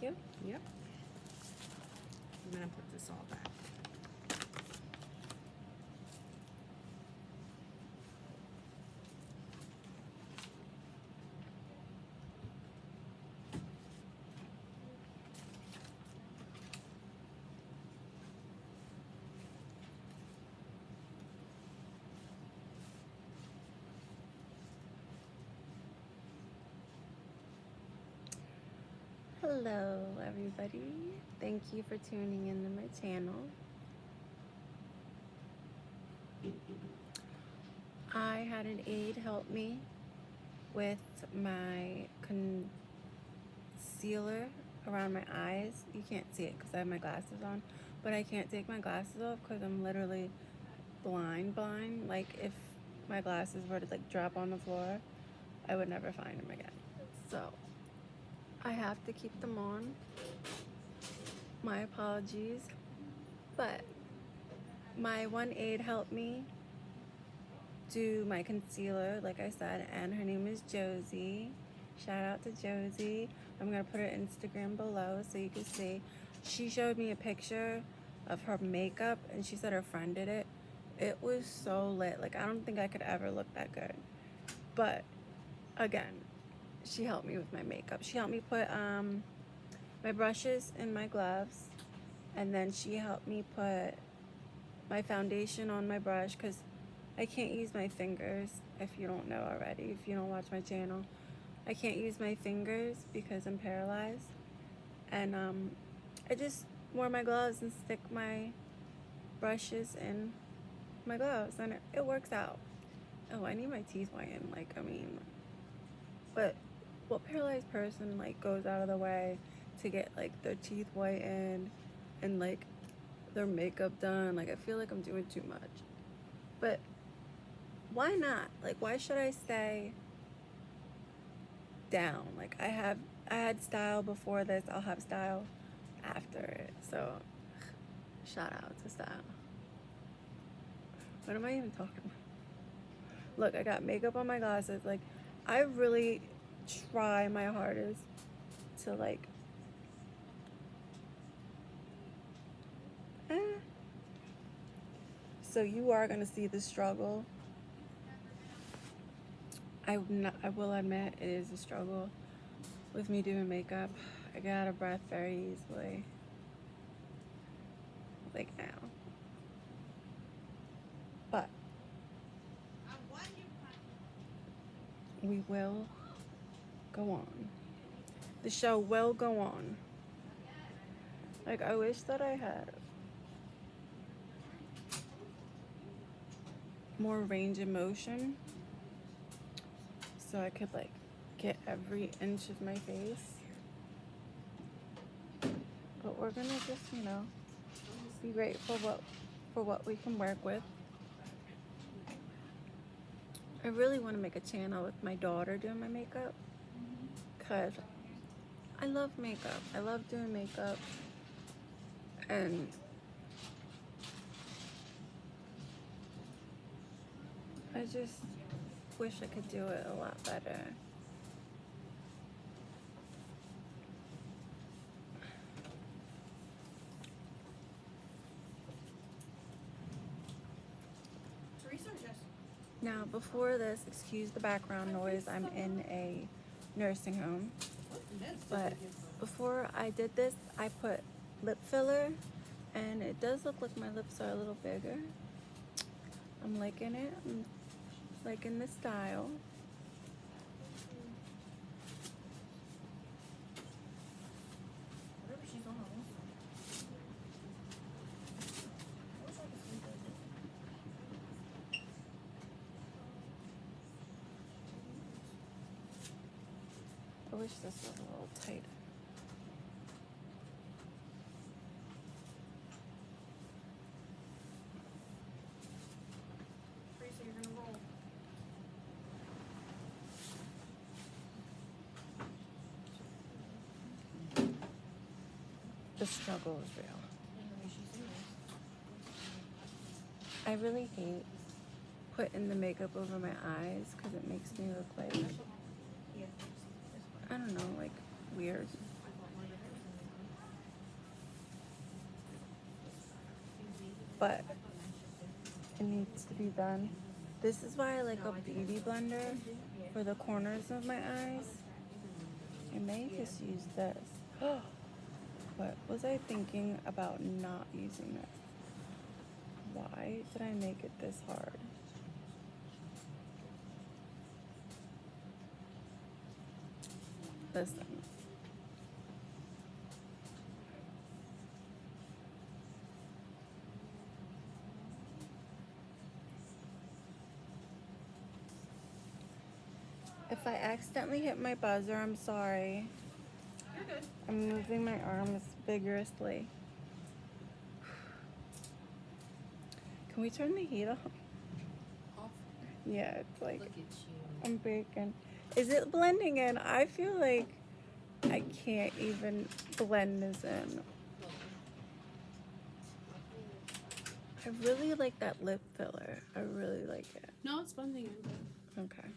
you. Yep. I'm gonna put this all back. Hello, everybody. Thank you for tuning into my channel. I had an aide help me with my concealer around my eyes. You can't see it because I have my glasses on, but I can't take my glasses off because I'm literally blind. Like, if my glasses were to like drop on the floor, I would never find them again. So I have to keep them on. My apologies, but my one aide helped me do my concealer, like I said, and her name is Josie. Shout out to Josie. I'm gonna put her Instagram below so you can see. She showed me a picture of her makeup and she said her friend did it. It was so lit. Like, I don't think I could ever look that good. But again, she helped me with my makeup. She helped me put my brushes in my gloves, and then she helped me put my foundation on my brush because I can't use my fingers. If you don't know already, if you don't watch my channel, I can't use my fingers because I'm paralyzed. And I just wear my gloves and stick my brushes in my gloves, and it works out. Oh, I need my teeth whitened. Like, I mean, but what paralyzed person like goes out of the way to get like their teeth whitened and like their makeup done? Like, I feel like I'm doing too much. But why not? Like, why should I stay down? Like, I had style before this, I'll have style after it. So shout out to style. What am I even talking about? Look, I got makeup on my glasses. Like, I really try my hardest to like so you are gonna see the struggle. I will admit it is a struggle with me doing makeup. I get out of breath very easily. Like now. But we will go on. The show will go on. Like, I wish that I had more range of motion so I could like get every inch of my face. But we're gonna just, be grateful for what we can work with. I really want to make a channel with my daughter doing my makeup because I love makeup. I love doing makeup, and I just wish I could do it a lot better. Now, before this, excuse the background noise, I'm in a nursing home. But before I did this, I put lip filler, and it does look like my lips are a little bigger. I'm liking it. I'm liking the style. I wish this was a little tighter. The struggle is real. I really hate putting the makeup over my eyes because it makes me look like, I don't know, like weird. but it needs to be done. This is why I like a beauty blender for the corners of my eyes. I may just use this. What was I thinking about not using this? Why did I make it this hard? Listen. If I accidentally hit my buzzer, I'm sorry. You're good. I'm moving my arms vigorously. Can we turn the heat off? Off. Yeah, it's like Look at you. I'm baking. Is it blending in? I feel like I can't even blend this in. I really like that lip filler. I really like it. No, it's blending in. Okay.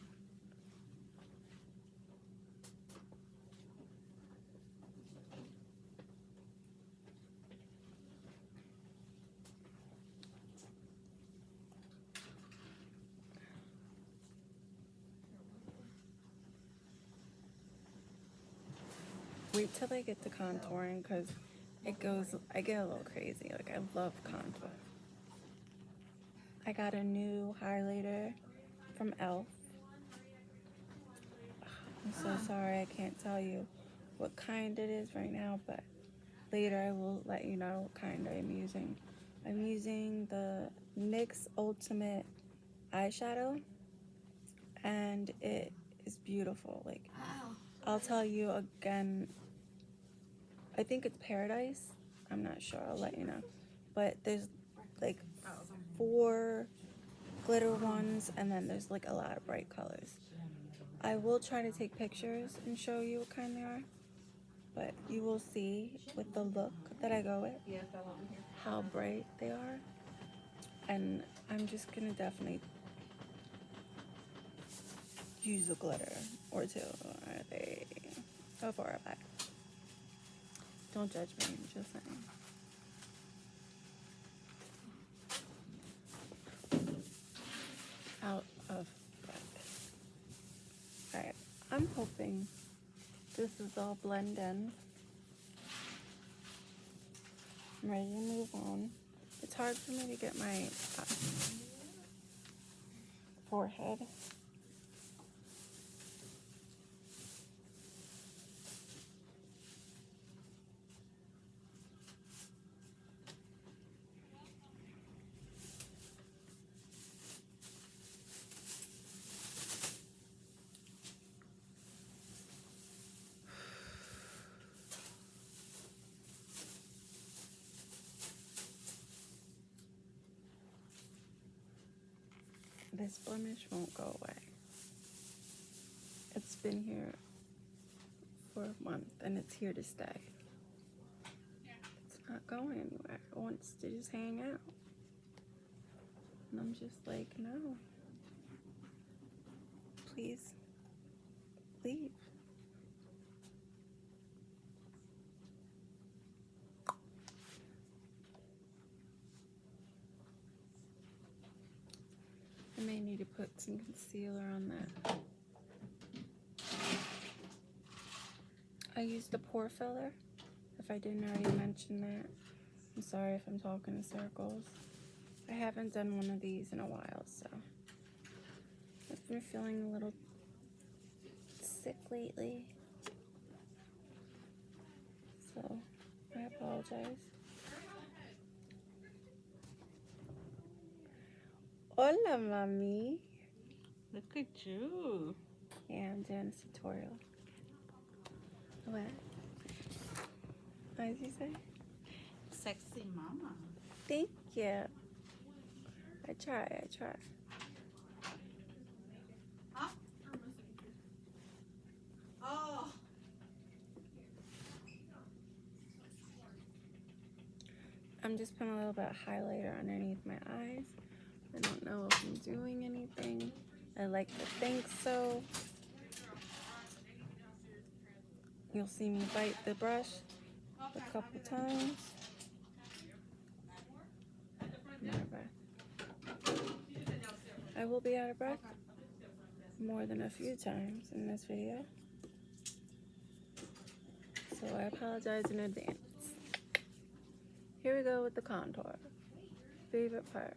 Wait till I get to contouring because I get a little crazy. Like, I love contour. I got a new highlighter from e.l.f. I'm so sorry I can't tell you what kind it is right now, but later I will let you know what kind I'm using. I'm using the NYX Ultimate Eyeshadow, and it is beautiful. Like, I'll tell you again, I think it's Paradise. I'm not sure. I'll let you know. But there's like 4 glitter ones, and then there's like a lot of bright colors. I will try to take pictures and show you what kind they are, but you will see with the look that I go with how bright they are. And I'm just gonna definitely use a glitter or 2. Are they so far back? Don't judge me, I'm just saying. Out of breath. Alright, I'm hoping this is all blend in. I'm ready to move on. It's hard for me to get my forehead. This blemish won't go away. It's been here for a month and it's here to stay. It's not going anywhere. It wants to just hang out. And I'm just like, no. Please, leave. I may need to put some concealer on that. I used the pore filler. If I didn't already mention that, I'm sorry if I'm talking in circles. I haven't done one of these in a while, so I've been feeling a little sick lately. So I apologize. Hola, mommy. Look at you. Yeah, I'm doing a tutorial. What? What did you say? Sexy mama. Thank you. I try. Huh? Oh. I'm just putting a little bit of highlighter underneath my eyes. I don't know if I'm doing anything. I like to think so. You'll see me bite the brush a couple times. I'm out of breath. I will be out of breath more than a few times in this video, so I apologize in advance. Here we go with the contour. Favorite part.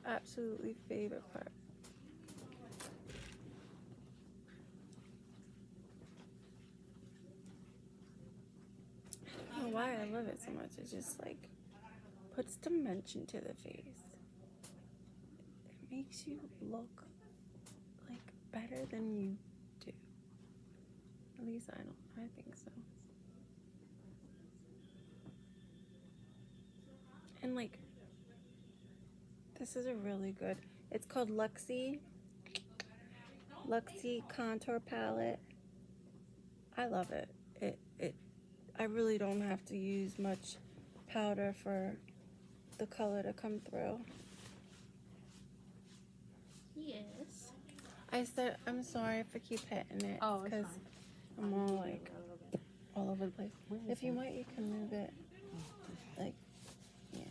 Absolutely favorite part. I don't know why I love it so much. It just like puts dimension to the face. It makes you look like better than you do. At least I think so. And like, this is a really good, it's called Luxie Contour Palette. I love it. I really don't have to use much powder for the color to come through. Yes. I'm sorry if I keep hitting it. Oh, it's because fine. I'm all like all over the place. If you want, you can move it. Like, yeah.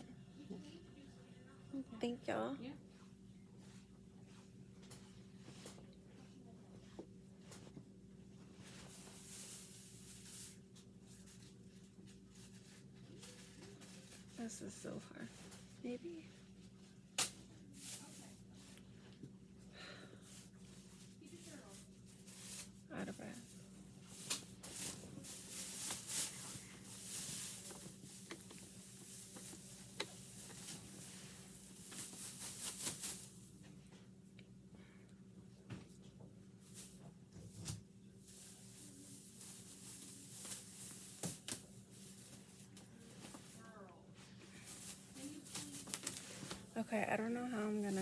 Okay. Thank y'all. Yeah. This is so hard. Maybe. Out of breath. Okay, I don't know how I'm gonna.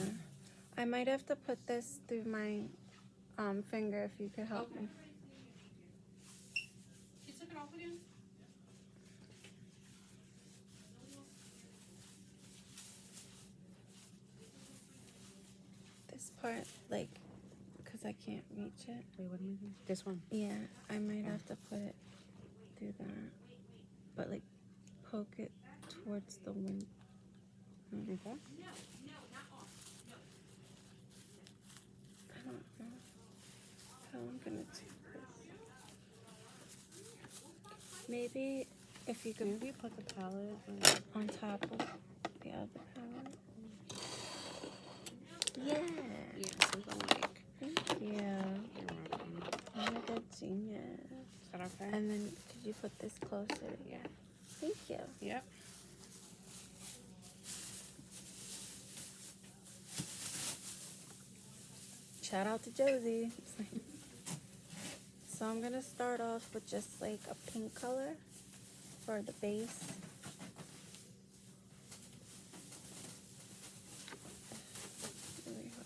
I might have to put this through my finger if you could help me. She took it off again? This part, like, because I can't reach it. Wait, what am I doing? This one. Yeah, I might have to put it through that. But, like, poke it towards the wind. Okay. I don't know how I'm gonna do this. Maybe if you could Maybe put the palette on top of the other palette. Yeah. Yeah, something like. Thank you. You're welcome. I'm a good genius. Is that okay? And then could you put this closer? Yeah. Thank you. Yep. Shout out to Josie. So I'm gonna start off with just like a pink color for the base. Really hard.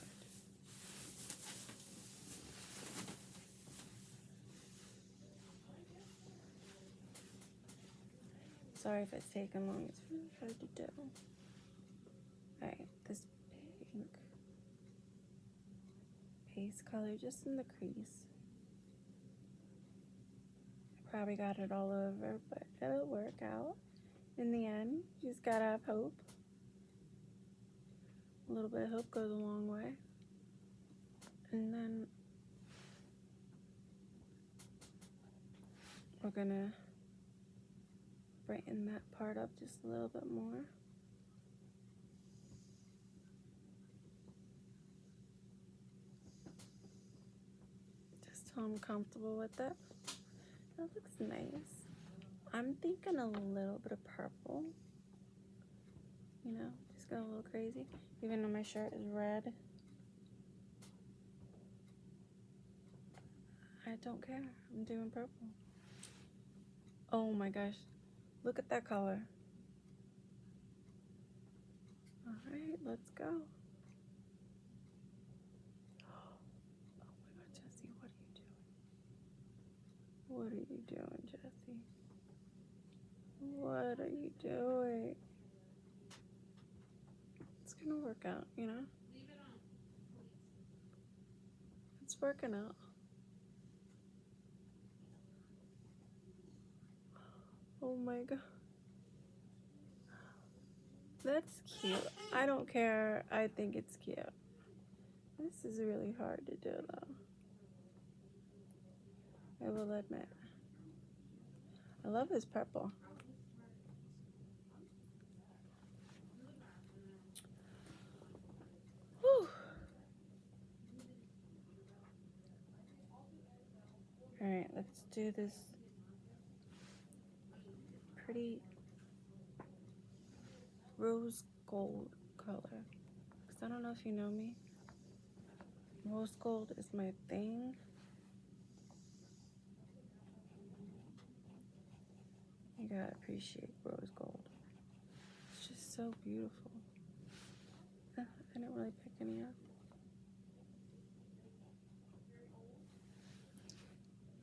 Sorry if it's taking long. It's really hard to do. Alright, this pink base color just in the crease. I probably got it all over, but it'll work out. In the end, you just gotta have hope. A little bit of hope goes a long way. And then we're gonna brighten that part up just a little bit more. Just till I'm comfortable with it. That looks nice. I'm thinking a little bit of purple. You know, just go a little crazy. Even though my shirt is red. I don't care. I'm doing purple. Oh my gosh. Look at that color. Alright, let's go. Oh my god, Jessie, what are you doing? What are you doing, Jessie? What are you doing? It's gonna work out, you know? It's working out. Oh my god. That's cute. I don't care. I think it's cute. This is really hard to do though. I will admit. I love this purple. Whew. Alright, let's do this pretty rose gold color. Because I don't know if you know me. Rose gold is my thing. You gotta appreciate rose gold. It's just so beautiful. I didn't really pick any up.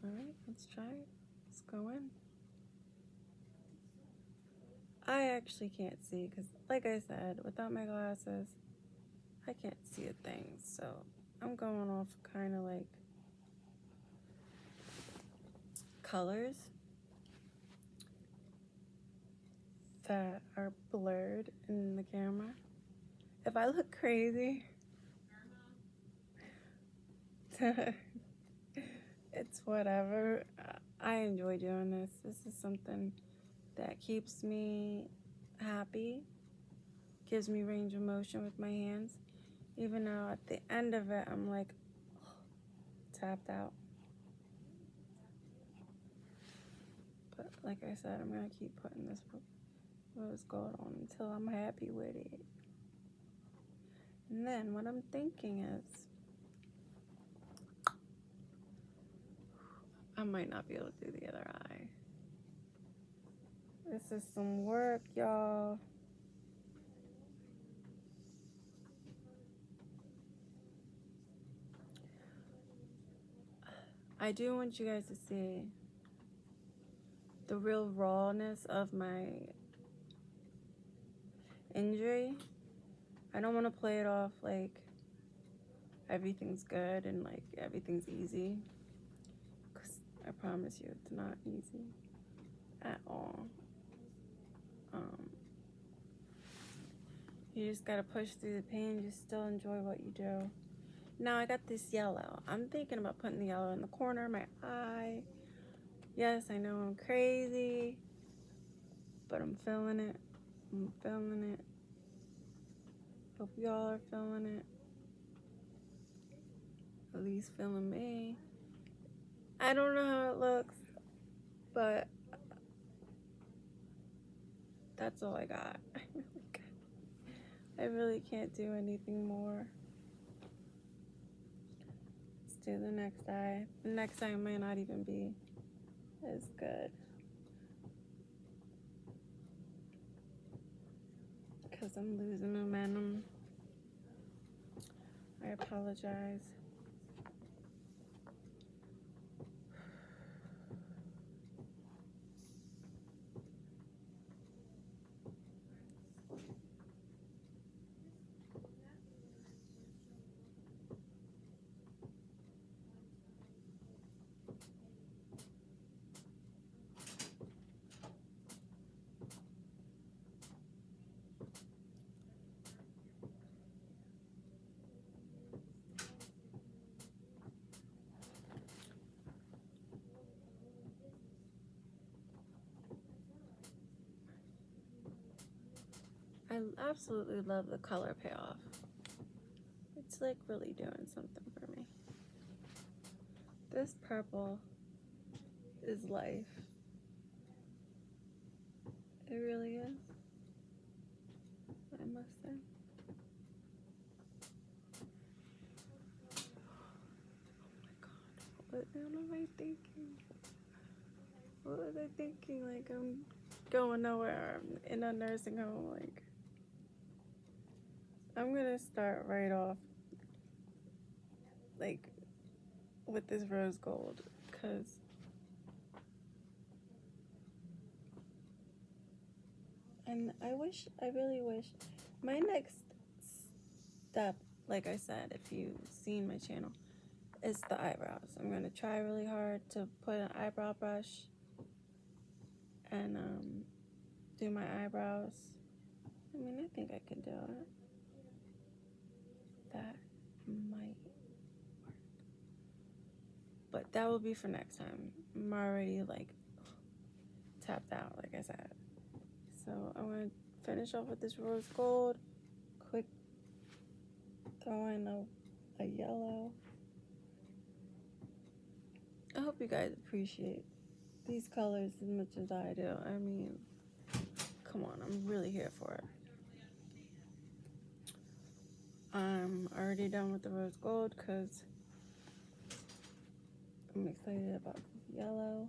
Alright, let's try it. Let's go in. I actually can't see because, like I said, without my glasses, I can't see a thing. So I'm going off kind of like colors that are blurred in the camera. If I look crazy, it's whatever. I enjoy doing this. This is something that keeps me happy, gives me range of motion with my hands, even though at the end of it, I'm like tapped out. But like I said, I'm gonna keep putting this rose gold on until I'm happy with it. And then what I'm thinking is, I might not be able to do the other eye. This is some work, y'all. I do want you guys to see the real rawness of my injury. I don't want to play it off like everything's good and like everything's easy, because I promise you it's not easy at all. You just gotta push through the pain, just still enjoy what you do. Now I got this yellow. I'm thinking about putting the yellow in the corner of my eye. Yes, I know I'm crazy, but I'm feeling it. I'm feeling it. Hope y'all are feeling it. At least feeling me. I don't know how it looks, but that's all I got. I really can't do anything more. Let's do the next eye. The next eye might not even be as good, because I'm losing momentum. I apologize. I absolutely love the color payoff. It's like really doing something for me. This purple is life. It really is. I must say. Oh my god. What am I thinking? What was I thinking? Like, I'm going nowhere. I'm in a nursing home. Like, I'm gonna start right off, like, with this rose gold, because and I really wish, my next step, like I said, if you've seen my channel, is the eyebrows. I'm gonna try really hard to put an eyebrow brush and do my eyebrows, I mean, I think I can do it. That might work. But that will be for next time. I'm already like tapped out, like I said. So I'm going to finish off with this rose gold. Quick throw in a yellow. I hope you guys appreciate these colors as much as I do. I mean, come on, I'm really here for it. I'm already done with the rose gold because I'm excited about this yellow.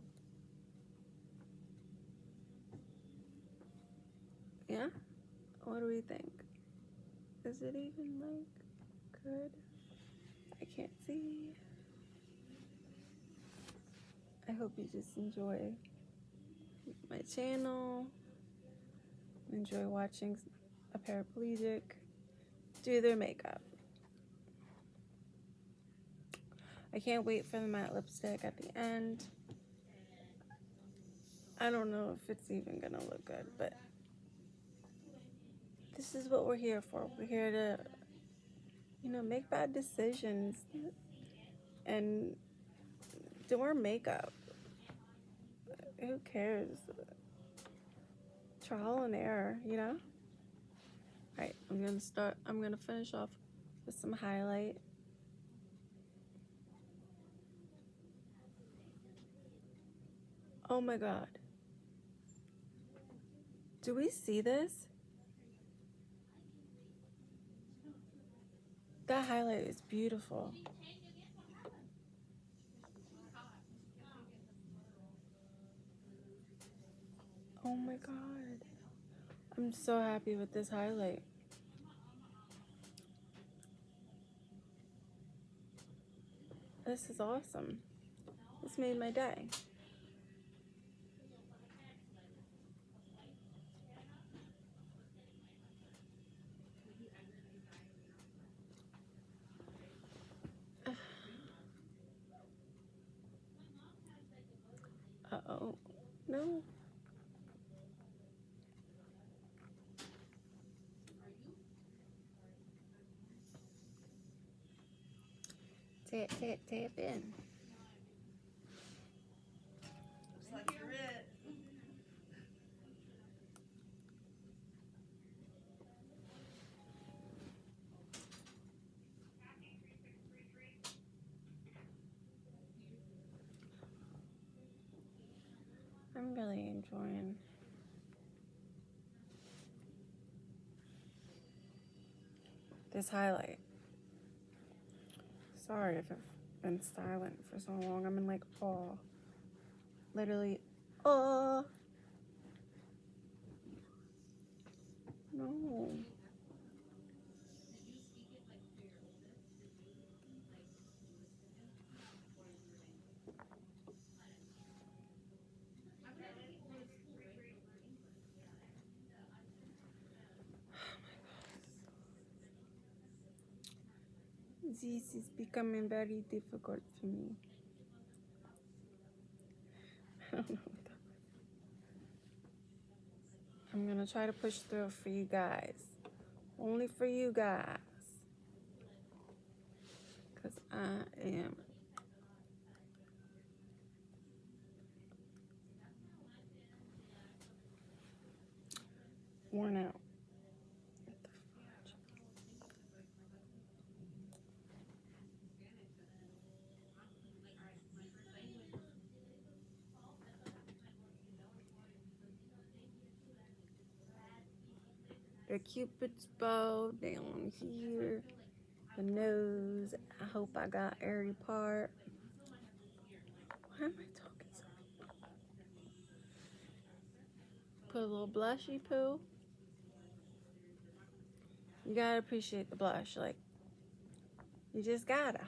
Yeah? What do we think? Is it even like good? I can't see. I hope you just enjoy my channel. Enjoy watching a paraplegic do their makeup. I can't wait for the matte lipstick at the end. I don't know if it's even gonna look good, but this is what we're here for. We're here to, make bad decisions and do our makeup. Who cares? Trial and error, Alright, I'm gonna finish off with some highlight. Oh my god. Do we see this? That highlight is beautiful. Oh my god. I'm so happy with this highlight. This is awesome. This made my day. Uh-oh. No. Tap, tap, tap in. Looks like you're it. I'm really enjoying this highlight. Sorry if I've been silent for so long. I'm in like awe. Literally awe. No. This is becoming very difficult for me. I don't know what that was. I'm gonna try to push through for you guys. Only for you guys. Because I am worn out. The cupid's bow down here. The nose. I hope I got every part. Why am I talking so? Put a little blushy poo. You gotta appreciate the blush. Like, you just gotta.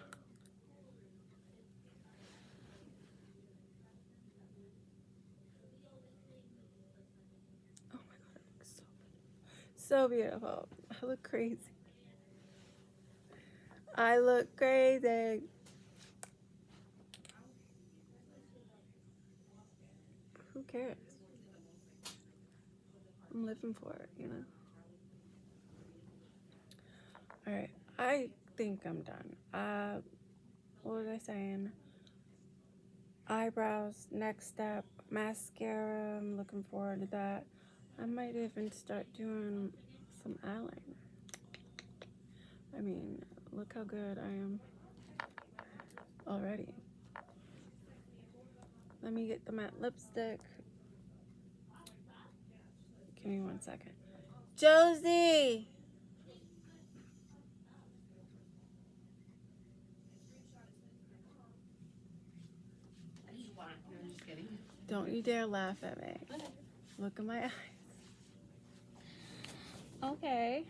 Oh my god, it looks so beautiful. I look crazy. I look crazy. Who cares? I'm living for it, Alright, I think I'm done. What was I saying? Eyebrows, next step, mascara. I'm looking forward to that. I might even start doing some eyeliner. I mean, look how good I am already. Let me get the matte lipstick. Give me 1 second. Josie! I'm just kidding. Don't you dare laugh at me. Look at my eyes. Okay.